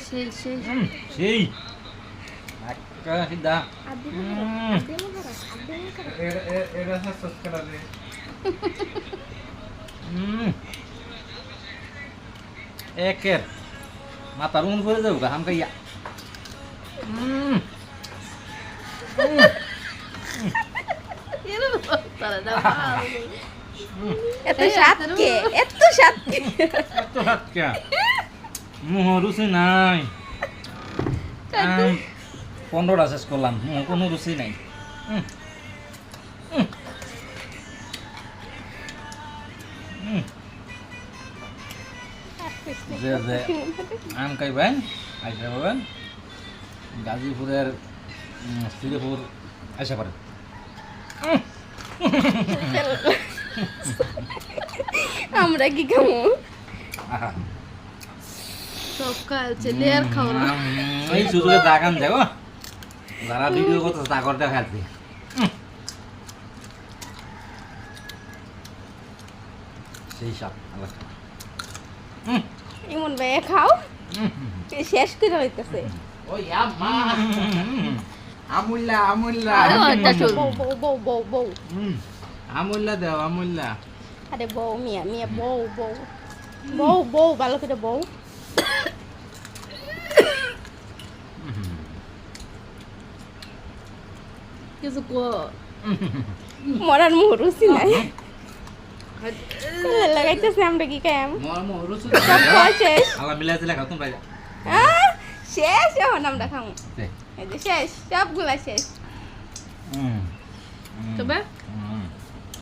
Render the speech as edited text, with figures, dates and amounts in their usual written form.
সেই সেই সেই একটা সিদ্ধা এটা সাবস্ক্রাইব করে একের মাথার উন করে যাবো হাম খাইয়া এত স্বাদ কে এত স্বাদ কে এত হাত কে মুহ রুচি নাই 15টা শেষ করলাম মুহ কোনো রুচি নাই যে যে আম খাইবেন আইসা পাবেন গাজীপুরের শ্রীপুর আইসা পারেন আমরা কি খাবো আহা সকাল ছেলে আর খাও না এই সুযোগে দাগান দেখো যারা ভিডিও করতে তা করতে খাচ্ছি সেই সব ইমন ভাই খাও শেষ করে হইতেছে ওই আম্মা আমুল্লা আমুল্লা বউ বউ বউ বউ বউ আমুল্লা দাও আমুল্লা আরে বউ মিয়া মিয়া বউ বউ বউ বউ ভালো করে বউ কিছু মরার মুহূর্ত নাই লাগাইতেছে আমরা কি খাম মোর মোর রুচি সব খাওয়া শেষ আল্লাহ মিলাই দিলে খাও তোমরা শেষ এখন আমরা খাবো এই যে শেষ সবগুলা শেষ তবে